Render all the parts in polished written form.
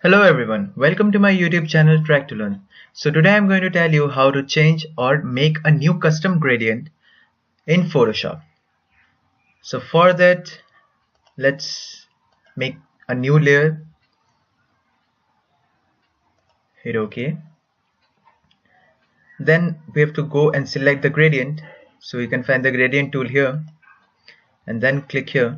Hello everyone, welcome to my YouTube channel Track to Learn. So today I'm going to tell you how to change or make a new custom gradient in Photoshop. So for that, let's make a new layer, hit OK. Then we have to go and select the gradient. So you can find the gradient tool here and then click here.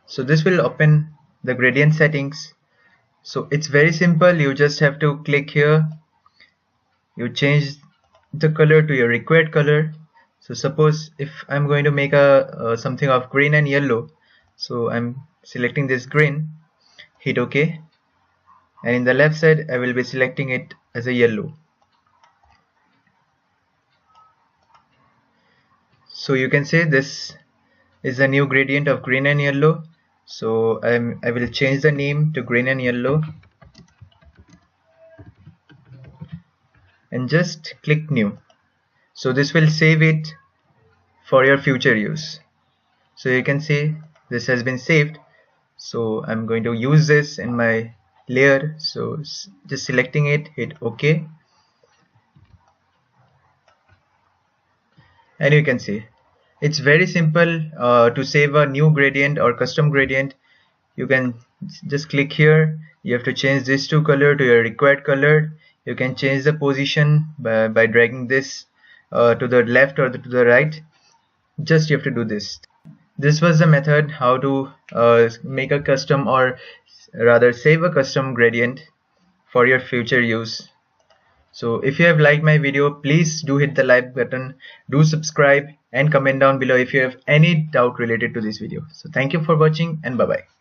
So this will open the gradient settings. So it's very simple, you just have to click here, you change the color to your required color. So suppose if I'm going to make a something of green and yellow, so I'm selecting this green, hit OK, and in the left side I will be selecting it as a yellow. So you can say this is a new gradient of green and yellow. So I will change the name to green and yellow and just click new. So this will save it for your future use. So you can see this has been saved. So I'm going to use this in my layer. So just selecting it, hit OK, and you can see it's very simple to save a new gradient or custom gradient. You can just click here, you have to change this to color to your required color. You can change the position by dragging this to the left or to the right. Just you have to do this. This was the method how to make a custom, or rather save a custom gradient for your future use. So if you have liked my video, please do hit the like button, do subscribe and comment down below if you have any doubt related to this video. So thank you for watching and bye bye.